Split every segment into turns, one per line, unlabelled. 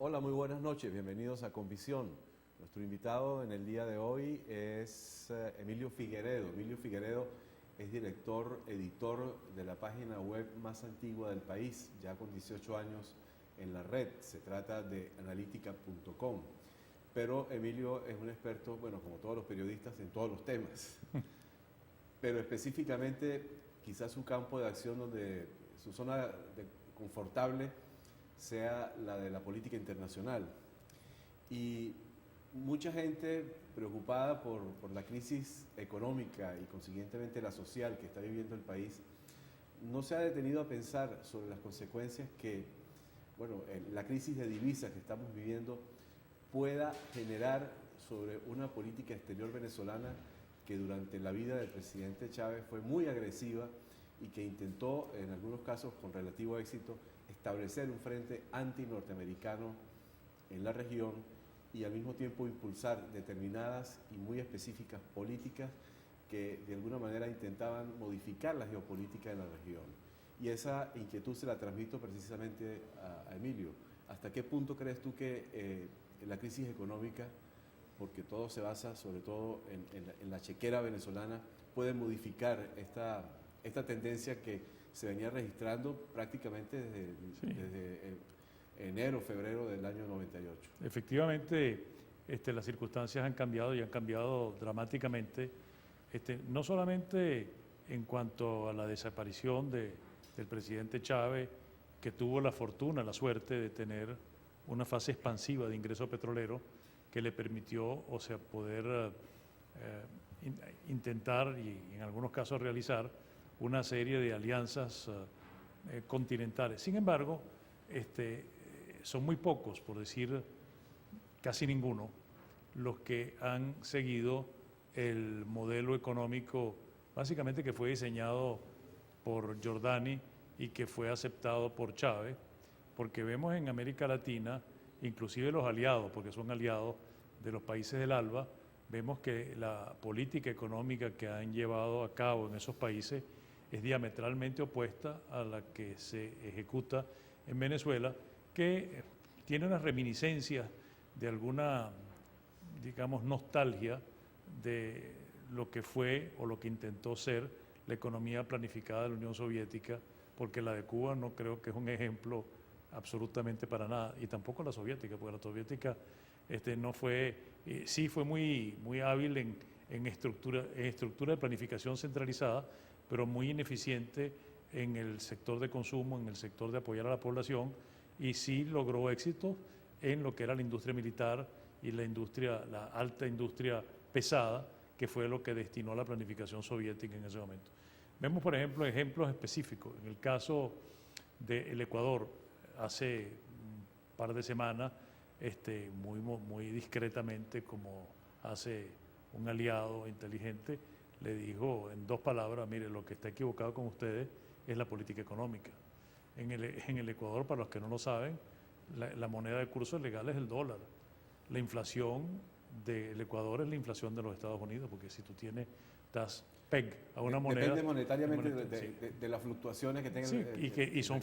Hola, muy buenas noches, bienvenidos a Convisión. Nuestro invitado en el día de hoy es Emilio Figueredo. Emilio Figueredo es director, editor de la página web más antigua del país, ya con 18 años en la red. Se trata de analytica.com. Pero Emilio es un experto, bueno, como todos los periodistas, en todos los temas. Pero específicamente, quizás su campo de acción, donde su zona confortable sea la de la política internacional. Y mucha gente preocupada por la crisis económica y consiguientemente la social que está viviendo el país, no se ha detenido a pensar sobre las consecuencias que, bueno, la crisis de divisas que estamos viviendo pueda generar sobre una política exterior venezolana que durante la vida del presidente Chávez fue muy agresiva y que intentó, en algunos casos con relativo éxito, establecer un frente anti-norteamericano en la región y al mismo tiempo impulsar determinadas y muy específicas políticas que de alguna manera intentaban modificar la geopolítica de la región. Y esa inquietud se la transmito precisamente a Emilio. ¿Hasta qué punto crees tú que la crisis económica, porque todo se basa sobre todo en la chequera venezolana, puede modificar esta tendencia que se venía registrando prácticamente desde enero, febrero del año 98?
Efectivamente, las circunstancias han cambiado y han cambiado dramáticamente, no solamente en cuanto a la desaparición del presidente Chávez, que tuvo la fortuna, la suerte de tener una fase expansiva de ingreso petrolero que le permitió, poder intentar y en algunos casos realizar una serie de alianzas continentales. Sin embargo, son muy pocos, por decir casi ninguno, los que han seguido el modelo económico básicamente que fue diseñado por Giordani y que fue aceptado por Chávez, porque vemos en América Latina, inclusive los aliados, porque son aliados de los países del ALBA, vemos que la política económica que han llevado a cabo en esos países es diametralmente opuesta a la que se ejecuta en Venezuela, que tiene unas reminiscencias de alguna, digamos, nostalgia de lo que fue o lo que intentó ser la economía planificada de la Unión Soviética, porque la de Cuba no creo que es un ejemplo absolutamente para nada, y tampoco la soviética, porque la soviética no fue, sí fue muy hábil en estructura de planificación centralizada, pero muy ineficiente en el sector de consumo, en el sector de apoyar a la población, y sí logró éxito en lo que era la industria militar y la alta industria pesada, que fue lo que destinó a la planificación soviética en ese momento. Vemos, por ejemplo, ejemplos específicos. En el caso del Ecuador, hace un par de semanas, muy discretamente, como hace un aliado inteligente, le dijo en dos palabras: mire, lo que está equivocado con ustedes es la política económica. En el Ecuador, para los que no lo saben, la moneda de curso legal es el dólar. La inflación del Ecuador es la inflación de los Estados Unidos, porque si tú estás peg a una moneda...
Depende monetariamente de las fluctuaciones que tenga
y son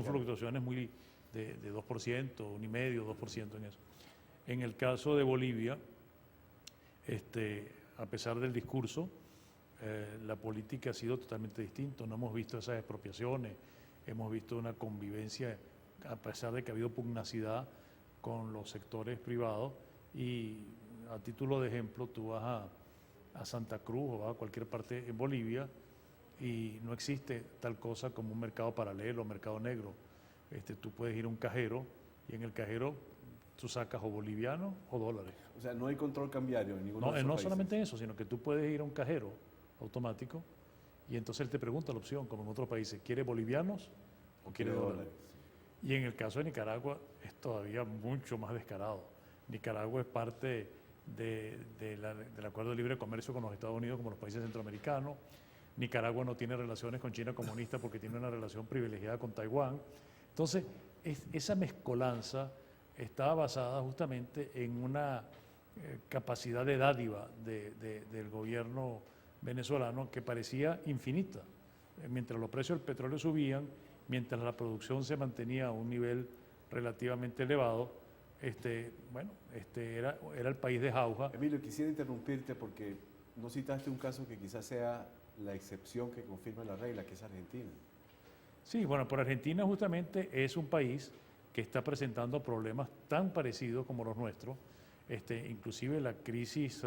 fluctuaciones muy de 2%, 1,5%, 2% en eso. En el caso de Bolivia, a pesar del discurso, la política ha sido totalmente distinta. No hemos visto esas expropiaciones, hemos visto una convivencia, a pesar de que ha habido pugnacidad con los sectores privados. Y a título de ejemplo, tú vas a Santa Cruz o vas a cualquier parte en Bolivia y no existe tal cosa como un mercado paralelo, mercado negro. Tú puedes ir a un cajero y en el cajero tú sacas o bolivianos o dólares.
O sea, no hay control cambiario en ninguno de esos
No
países.
solamente eso, sino que tú puedes ir a un cajero automático y entonces él te pregunta la opción, como en otros países: ¿quiere bolivianos o quiere dólares? Y en el caso de Nicaragua es todavía mucho más descarado. Nicaragua es parte del Acuerdo de Libre Comercio con los Estados Unidos, como los países centroamericanos. Nicaragua no tiene relaciones con China comunista porque tiene una relación privilegiada con Taiwán. Entonces, esa mezcolanza estaba basada justamente en una capacidad de dádiva del gobierno venezolano que parecía infinita. Mientras los precios del petróleo subían, mientras la producción se mantenía a un nivel relativamente elevado, era el país de jauja.
Emilio, quisiera interrumpirte porque no citaste un caso que quizás sea la excepción que confirma la regla, que es Argentina.
Sí, bueno, por Argentina justamente es un país que está presentando problemas tan parecidos como los nuestros, inclusive la crisis,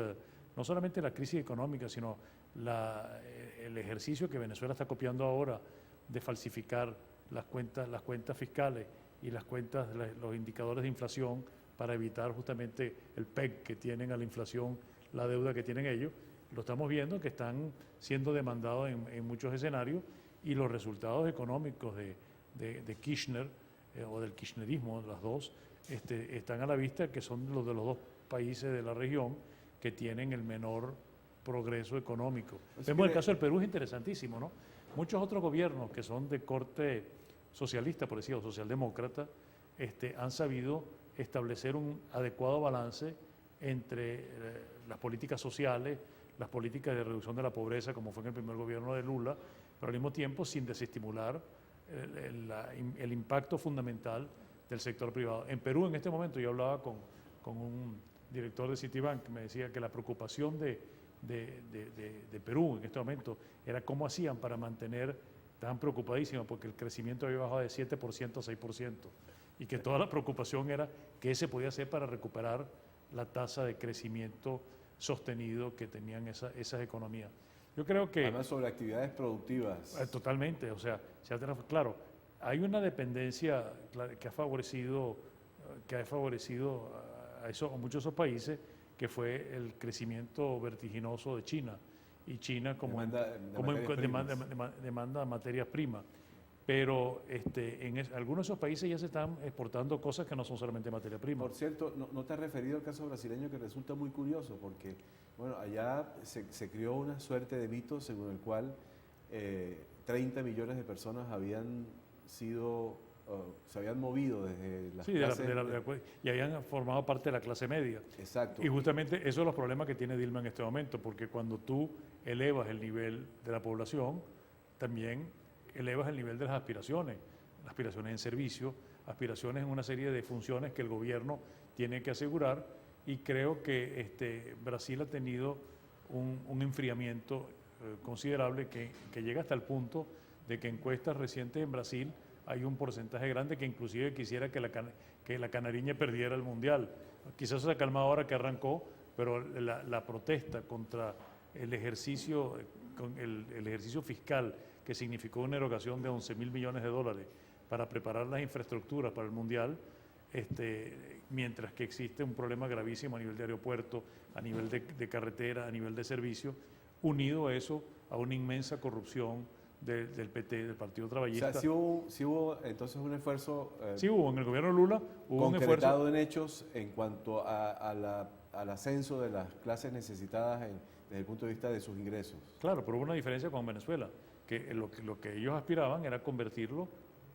no solamente la crisis económica, sino el ejercicio que Venezuela está copiando ahora de falsificar las cuentas fiscales y los indicadores de inflación para evitar justamente el PEG que tienen a la inflación, la deuda que tienen ellos. Lo estamos viendo que están siendo demandados en muchos escenarios y los resultados económicos de Kirchner o del kirchnerismo, las dos, están a la vista, que son los de los dos países de la región que tienen el menor progreso económico. Vemos el caso del Perú, es interesantísimo, ¿no? Muchos otros gobiernos que son de corte socialista, por decirlo, socialdemócrata, han sabido establecer un adecuado balance entre las políticas sociales, las políticas de reducción de la pobreza, como fue en el primer gobierno de Lula, pero al mismo tiempo sin desestimular el impacto fundamental del sector privado. En Perú, en este momento, yo hablaba con un director de Citibank que me decía que la preocupación de Perú en este momento era cómo hacían para mantener, estaban preocupadísimos porque el crecimiento había bajado de 7% a 6%, y que toda la preocupación era qué se podía hacer para recuperar la tasa de crecimiento sostenido que tenían esas economías. Yo creo que...
Además, sobre actividades productivas.
Totalmente, o sea, claro, hay una dependencia que ha favorecido a muchos de esos países, que fue el crecimiento vertiginoso de China, y China demanda materias primas. Pero algunos de esos países ya se están exportando cosas que no son solamente materia prima.
Por cierto, no te has referido al caso brasileño, que resulta muy curioso, porque bueno, allá se creó una suerte de mito según el cual 30 millones de personas se habían movido desde las clases...
y habían formado parte de la clase media.
Exacto.
Y justamente esos son los problemas que tiene Dilma en este momento, porque cuando tú elevas el nivel de la población, también elevas el nivel de las aspiraciones en servicio, aspiraciones en una serie de funciones que el gobierno tiene que asegurar, y creo que Brasil ha tenido un enfriamiento considerable que llega hasta el punto de que encuestas recientes en Brasil hay un porcentaje grande que inclusive quisiera que la canariña perdiera el Mundial. Quizás se ha calmado ahora que arrancó, pero la protesta contra el ejercicio fiscal, que significó una erogación de 11.000 millones de dólares para preparar las infraestructuras para el Mundial, mientras que existe un problema gravísimo a nivel de aeropuerto, a nivel de carretera, a nivel de servicio, unido a eso a una inmensa corrupción del PT, del Partido Trabajista.
O sea, sí hubo entonces un esfuerzo...
sí hubo, en el gobierno de Lula hubo un esfuerzo...
concretado en hechos en cuanto al ascenso de las clases necesitadas desde el punto de vista de sus ingresos.
Claro, pero hubo una diferencia con Venezuela, que lo que ellos aspiraban era convertirlo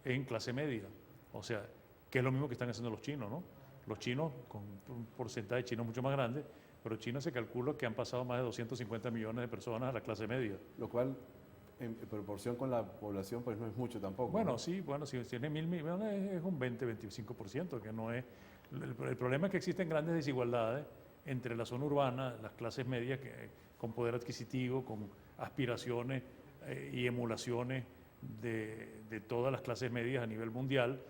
en clase media, o sea, que es lo mismo que están haciendo los chinos, ¿no? Los chinos, con un porcentaje de chinos mucho más grande, pero China se calcula que han pasado más de 250 millones de personas a la clase media.
Lo cual, en proporción con la población, pues no es mucho tampoco.
Bueno,
¿no?
sí, bueno, si tiene 1.000 millones es un 20-25%, que no es... El problema es que existen grandes desigualdades entre la zona urbana, las clases medias con poder adquisitivo, con aspiraciones y emulaciones de todas las clases medias a nivel mundial,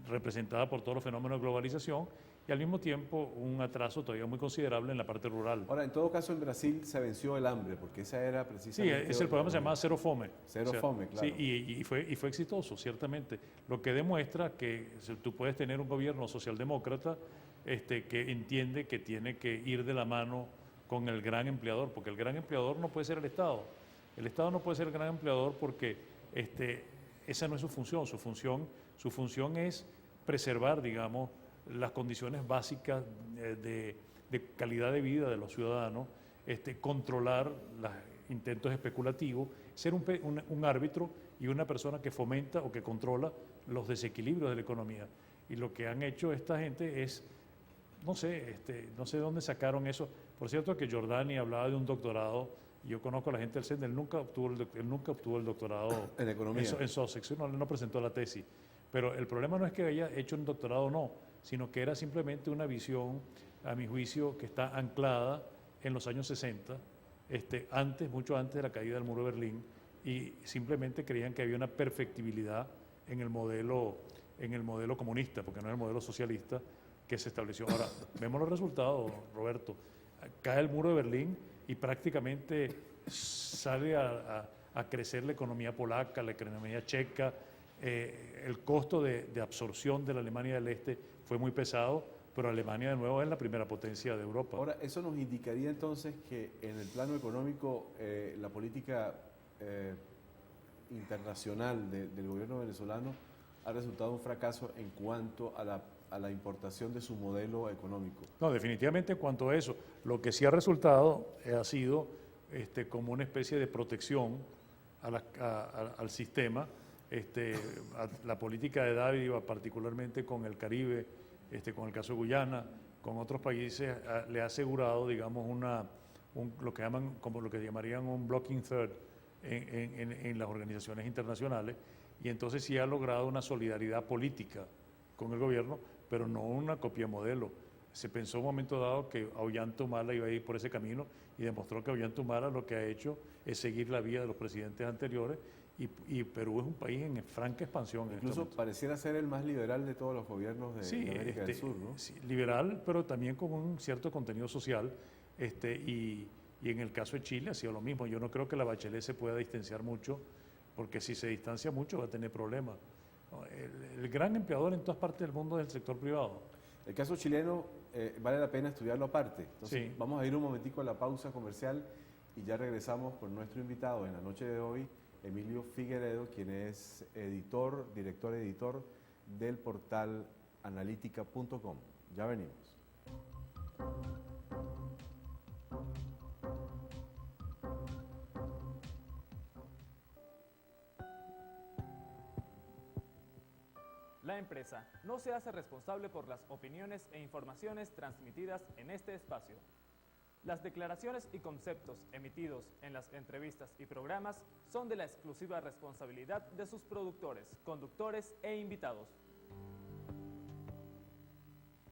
representada por todos los fenómenos de globalización, y al mismo tiempo un atraso todavía muy considerable en la parte rural.
Ahora, en todo caso, en Brasil se venció el hambre, porque esa era precisamente...
Sí, ese programa se llamaba Cero Fome.
Cero Fome, claro.
Sí, y fue exitoso, ciertamente. Lo que demuestra que tú puedes tener un gobierno socialdemócrata que entiende que tiene que ir de la mano con el gran empleador, porque el gran empleador no puede ser el Estado. El Estado no puede ser el gran empleador porque esa no es su función. Su función es preservar, digamos, las condiciones básicas de calidad de vida de los ciudadanos, controlar los intentos especulativos, ser un árbitro y una persona que fomenta o que controla los desequilibrios de la economía. Y lo que han hecho esta gente es, no sé de dónde sacaron eso. Por cierto, que Giordani hablaba de un doctorado. Yo conozco a la gente del CEN, él nunca obtuvo el doctorado
en economía.
En Sussex, no presentó la tesis. Pero el problema no es que haya hecho un doctorado o no. sino que era simplemente una visión, a mi juicio, que está anclada en los años 60, mucho antes de la caída del muro de Berlín, y simplemente creían que había una perfectibilidad en el modelo comunista, porque no era el modelo socialista que se estableció. Ahora, vemos los resultados, Roberto. Cae el muro de Berlín y prácticamente sale a crecer la economía polaca, la economía checa. El costo de absorción de la Alemania del Este fue muy pesado, pero Alemania de nuevo es la primera potencia de Europa.
Ahora, eso nos indicaría entonces que en el plano económico la política internacional del gobierno venezolano ha resultado un fracaso en cuanto a la importación de su modelo económico.
No, definitivamente en cuanto a eso, lo que sí ha resultado ha sido como una especie de protección al sistema. La política de Dávila, particularmente con el Caribe, con el caso de Guyana, con otros países, le ha asegurado, digamos, lo que llamarían un blocking third en las organizaciones internacionales, y entonces sí ha logrado una solidaridad política con el gobierno, pero no una copia modelo. Se pensó en un momento dado que Ollanta Humala iba a ir por ese camino y demostró que Ollanta Humala lo que ha hecho es seguir la vía de los presidentes anteriores, y Perú es un país en franca expansión.
Incluso pareciera ser el más liberal de todos los gobiernos de América del Sur, ¿no?
Sí, liberal, pero también con un cierto contenido social, y en el caso de Chile ha sido lo mismo. Yo no creo que la Bachelet se pueda distanciar mucho, porque si se distancia mucho va a tener problemas. El gran empleador en todas partes del mundo es el sector privado.
El caso chileno vale la pena estudiarlo aparte. Entonces,
Sí.
Vamos a ir un momentico a la pausa comercial y ya regresamos con nuestro invitado en la noche de hoy, Emilio Figueredo, quien es director editor del portal analítica.com. Ya venimos.
La empresa no se hace responsable por las opiniones e informaciones transmitidas en este espacio. Las declaraciones y conceptos emitidos en las entrevistas y programas son de la exclusiva responsabilidad de sus productores, conductores e invitados.